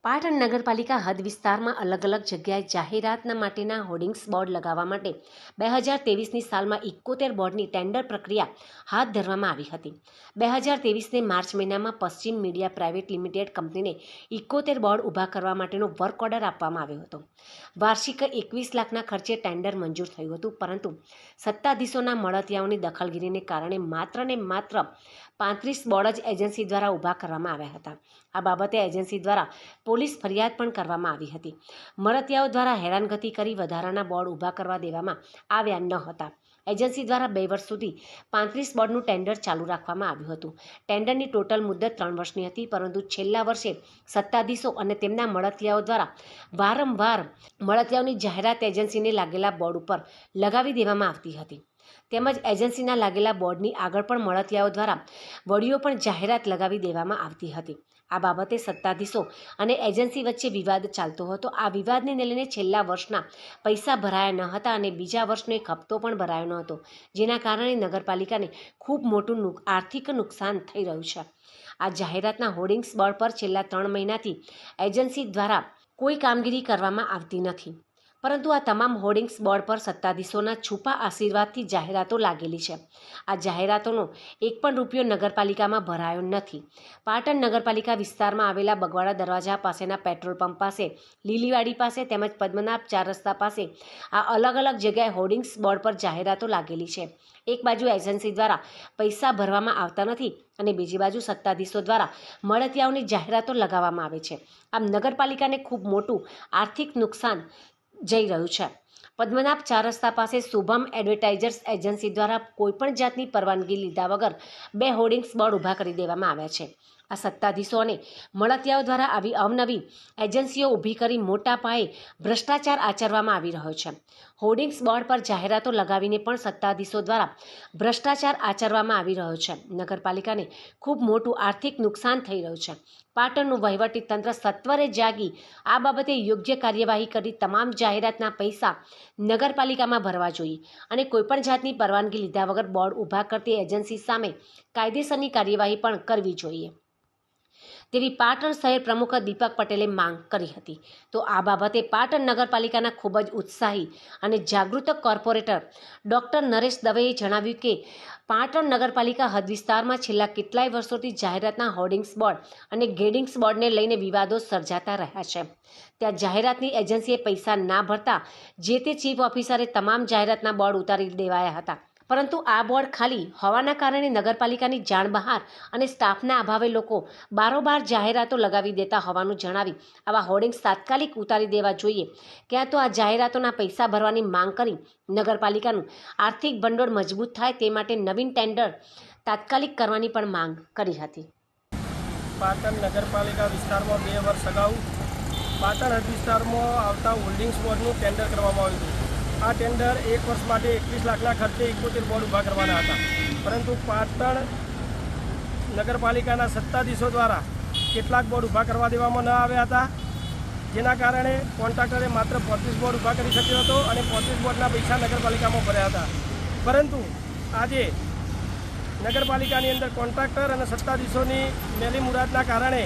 પાટણ નગરપાલિકા હદ વિસ્તારમાં અલગ અલગ જગ્યાએ જાહેરાતના માટેના હોર્ડિંગ્સ બોર્ડ લગાવવા માટે 2023ની સાલમાં 71 બોર્ડની ટેન્ડર પ્રક્રિયા હાથ ધરવામાં આવી હતી। 2023ને માર્ચ મહિનામાં પશ્ચિમ મીડિયા પ્રાઇવેટ લિમિટેડ કંપનીને 71 બોર્ડ ઊભા કરવા માટેનો વર્ક ઓર્ડર આપવામાં આવ્યો હતો। વાર્ષિક 21 લાખના ખર્ચે ટેન્ડર મંજૂર થયું હતું, પરંતુ સત્તાધીશોના મળતિયાઓની દખલગીરીને કારણે માત્ર ને માત્ર 35 બોર્ડ જ એજન્સી દ્વારા ઊભા કરવામાં આવ્યા હતા। આ બાબતે એજન્સી દ્વારા પોલીસ ફરિયાદ પણ કરવામાં આવી હતી। મળતિયાઓ દ્વારા હેરાનગતિ કરી વધારાના બોર્ડ ઊભા કરવા દેવામાં આવ્યા ન હતા। એજન્સી દ્વારા 2 વર્ષ સુધી 35 બોર્ડનું ટેન્ડર ચાલુ રાખવામાં આવ્યું હતું। ટેન્ડરની ટોટલ મુદ્દત 3 વર્ષની હતી, પરંતુ છેલ્લા વર્ષે સત્તાધીશો અને તેમના મળતિયાઓ દ્વારા વારંવાર મળતિયાઓની જાહેરાત એજન્સીને લાગેલા બોર્ડ ઉપર લગાવી દેવામાં આવતી હતી, તેમજ એજન્સીના લાગેલા બોર્ડની આગળ પણ મળતિયાઓ દ્વારા વડીઓ પણ જાહેરાત લગાવી દેવામાં આવતી હતી। આ બાબતે સત્તાધીશો અને એજન્સી વચ્ચે વિવાદ ચાલતો હતો। આ વિવાદને લઈને છેલ્લા વર્ષના પૈસા ભરાયા ન હતા અને બીજા વર્ષનો એક હપ્તો પણ ભરાયો ન હતો, જેના કારણે નગરપાલિકાને ખૂબ મોટું આર્થિક નુકસાન થઈ રહ્યું છે। આ જાહેરાતના હોર્ડિંગ્સ બોર્ડ પર છેલ્લા 3 મહિનાથી એજન્સી દ્વારા કોઈ કામગીરી કરવામાં આવતી નથી, પરંતુ આ તમામ હોર્ડિંગ્સ બોર્ડ પર સત્તાધીશોના છુપા આશીર્વાદથી જાહેરાતો લાગેલી છે। આ જાહેરાતોનો એક પણ રૂપિયો નગરપાલિકામાં ભરાયો નથી। પાટણ નગરપાલિકા વિસ્તારમાં આવેલા બગવાડા દરવાજા પાસેના પેટ્રોલ પંપ પાસે, લીલીવાડી પાસે તેમજ પદ્મનાભ 4 રસ્તા પાસે આ અલગ અલગ જગ્યાએ હોર્ડિંગ્સ બોર્ડ પર જાહેરાતો લાગેલી છે। એક બાજુ એજન્સી દ્વારા પૈસા ભરવામાં આવતા નથી અને બીજી બાજુ સત્તાધીશો દ્વારા મળતિયાઓની જાહેરાતો લગાવવામાં આવે છે। આમ નગરપાલિકાને ખૂબ મોટું આર્થિક નુકસાન જઈ રહ્યું છે। પદ્મનાભ 4 રસ્તા પાસે શુભમ એડવર્ટાઇઝર્સ એજન્સી દ્વારા કોઈપણ જાતની પરવાનગી લીધા વગર 2 હોર્ડિંગ્સ બોર્ડ ઊભા કરી દેવામાં આવ્યા છે। આ સત્તાધીશો અને મળતિયાઓ દ્વારા આવી અવનવી એજન્સીઓ ઊભી કરી મોટા પાયે ભ્રષ્ટાચાર આચરવામાં આવી રહ્યો છે। હોર્ડિંગ્સ બોર્ડ પર જાહેરાતો લગાવીને પણ સત્તાધીશો દ્વારા ભ્રષ્ટાચાર આચરવામાં આવી રહ્યો છે। નગરપાલિકાને ખૂબ મોટું આર્થિક નુકસાન થઈ રહ્યું છે। પાટણનું વહીવટી તંત્ર સત્વરે જાગી આ બાબતે યોગ્ય કાર્યવાહી કરી તમામ જાહેરાતના પૈસા નગરપાલિકામાં ભરવા જોઈએ અને કોઈપણ જાતની પરવાનગી લીધા વગર બોર્ડ ઊભા કરતી એજન્સી સામે કાયદેસરની કાર્યવાહી પણ કરવી જોઈએ તેવી પાટણ શહેર પ્રમુખ દીપક પટેલે માંગ કરી હતી। તો આ બાબતે પાટણ નગરપાલિકાના ખૂબ જ ઉત્સાહી અને જાગૃત કોર્પોરેટર ડૉક્ટર નરેશ દવેએ જણાવ્યું કે પાટણ નગરપાલિકા હદ વિસ્તારમાં છેલ્લા કેટલાય વર્ષોથી જાહેરાતના હોર્ડિંગ્સ બોર્ડ અને ગેડિંગ્સ બોર્ડને લઈને વિવાદો સર્જાતા રહ્યા છે। ત્યાં જાહેરાતની એજન્સીએ પૈસા ના ભરતા જે તે ચીફ ઓફિસરે તમામ જાહેરાતના બોર્ડ ઉતારી દેવાયા હતા, પરંતુ આ બોર્ડ ખાલી હોવાના કારણે નગરપાલિકાની જાણ બહાર અને સ્ટાફના અભાવે લોકો બારોબાર જાહેરાતો લગાવી દેતા હોવાનું જણાવી આવા હોર્ડિંગ્સ તાત્કાલિક ઉતારી દેવા જોઈએ, ક્યાં તો આ જાહેરાતોના પૈસા ભરવાની માંગ કરી નગરપાલિકાનું આર્થિક ભંડોળ મજબૂત થાય તે માટે નવીન ટેન્ડર તાત્કાલિક કરવાની પણ માંગ કરી હતી। પાટણ નગરપાલિકા વિસ્તારમાં 2 વર્ષ અગાઉ પાટણ હદ વિસ્તારમાં આવતા હોર્ડિંગ્સ બોર્ડનું ટેન્ડર કરવામાં આવ્યું હતું। આ ટેન્ડર 1 વર્ષ માટે 21 લાખના ખર્ચે 71 બોર્ડ ઊભા કરવાના હતા, પરંતુ પાટણ નગરપાલિકાના સત્તાધીશો દ્વારા કેટલાક બોર્ડ ઊભા કરવા દેવામાં ન આવ્યા હતા, જેના કારણે કોન્ટ્રાક્ટરે માત્ર 35 બોર્ડ ઊભા કરી શક્યો હતો અને 35 બોર્ડના પૈસા નગરપાલિકામાં ભર્યા હતા। પરંતુ આજે નગરપાલિકાની અંદર કોન્ટ્રાક્ટર અને સત્તાધીશોની મેલી મુરાદના કારણે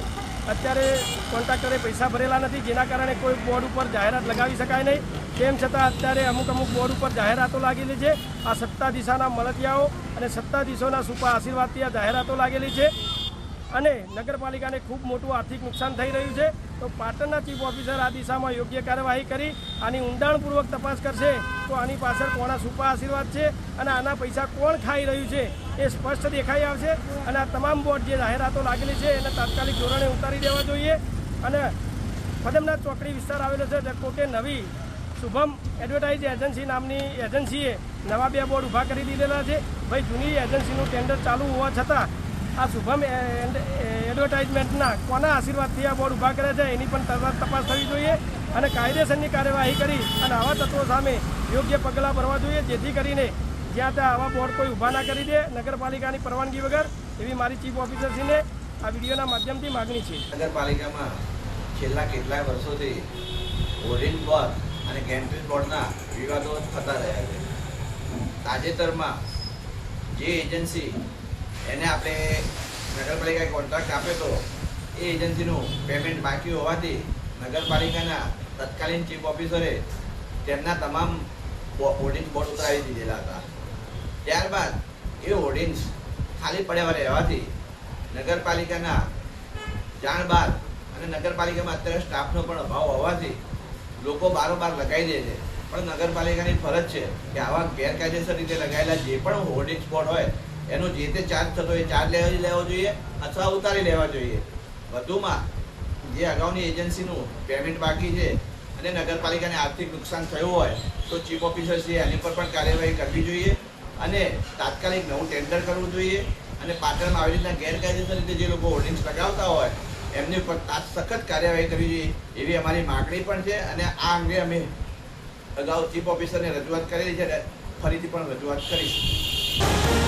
અત્યારે કોન્ટ્રાક્ટરે પૈસા ભરેલા નથી, જેના કારણે કોઈ બોર્ડ ઉપર જાહેરાત લગાવી શકાય નહીં। તેમ છતાં અત્યારે અમુક બોર્ડ ઉપર જાહેરાતો લાગેલી છે। આ સત્તાધીશોના મળતિયાઓ અને સત્તાધીશોના છુપા આશીર્વાદથી આ જાહેરાતો લાગેલી છે અને નગરપાલિકાને ખૂબ મોટું આર્થિક નુકસાન થઈ રહ્યું છે। તો પાટણના ચીફ ઓફિસર આ દિશામાં યોગ્ય કાર્યવાહી કરી આની ઊંડાણપૂર્વક તપાસ કરશે તો આની પાછળ કોના છુપા આશીર્વાદ છે અને આના પૈસા કોણ ખાઈ રહ્યું છે એ સ્પષ્ટ દેખાઈ આવશે અને આ તમામ બોર્ડ જે જાહેરાતો લાગેલી છે એને તાત્કાલિક ધોરણે ઉતારી દેવા જોઈએ। અને પદમનાથ ચોકડી વિસ્તાર આવેલો છે, કોકે નવી શુભમ એડવર્ટાઇઝ એજન્સી નામની એજન્સીએ નવા 2 બોર્ડ ઊભા કરી દીધેલા છે। ભાઈ, જૂની એજન્સીનું ટેન્ડર ચાલુ હોવા છતાં આ શુભમ એડવર્ટાઇઝમેન્ટના કોના આશીર્વાદથી આ બોર્ડ ઊભા કરે છે એની પણ તપાસ થવી જોઈએ અને કાયદેસરની કાર્યવાહી કરી અને આવા તત્વો સામે યોગ્ય પગલાં ભરવા જોઈએ, જેથી કરીને જ્યાં ત્યાં આવા બોર્ડ કોઈ ઊભા ના કરી દે નગરપાલિકાની પરવાનગી વગર, એવી મારી ચીફ ઓફિસરશ્રીને આ વિડીયોના માધ્યમથી માગણી છે। નગરપાલિકામાં છેલ્લા કેટલાય વર્ષોથી હોર્ડિંગ બોર્ડ અને ગેન્ટ્રી બોર્ડના વિવાદો થતા રહ્યા છે। તાજેતરમાં જે એજન્સી એને આપણે નગરપાલિકાએ કોન્ટ્રાક્ટ આપ્યો હતો એ એજન્સીનું પેમેન્ટ બાકી હોવાથી નગરપાલિકાના તત્કાલીન ચીફ ઓફિસરે તેમના તમામ હોર્ડિંગ્સ બોર્ડ ઉતરાવી દીધેલા હતા. ત્યારબાદ એ હોર્ડિંગ્સ ખાલી પડ્યા રહેવાથી નગરપાલિકાના જાણ બાદ અને નગરપાલિકામાં અત્યારે સ્ટાફનો પણ અભાવ હોવાથી લોકો બારોબાર લગાવી દે છે. પણ નગરપાલિકાની ફરજ છે કે આવા ગેરકાયદેસર રીતે લગાવેલા જે પણ હોર્ડિંગ્સ બોર્ડ હોય એનો જે તે ચાર્જ થતો એ ચાર્જ લેવો જોઈએ અથવા ઉતારી લેવા જોઈએ. વધુમાં જે અગાઉની એજન્સીનું પેમેન્ટ બાકી છે અને નગરપાલિકાને આર્થિક નુકસાન થયું હોય તો ચીફ ઓફિસરશ્રીએ એની પર પણ કાર્યવાહી કરવી જોઈએ અને તાત્કાલિક નવું ટેન્ડર કરવું જોઈએ અને પાટણમાં આવી રીતના ગેરકાયદેસર રીતે જે લોકો હોર્ડિંગ્સ લગાવતા હોય એમની પર સખત કાર્યવાહી કરવી જોઈએ એવી અમારી માગણી પણ છે. અને આ અંગે અમે અગાઉ ચીફ ઓફિસરને રજૂઆત કરેલી છે, ફરીથી પણ રજૂઆત કરીશું.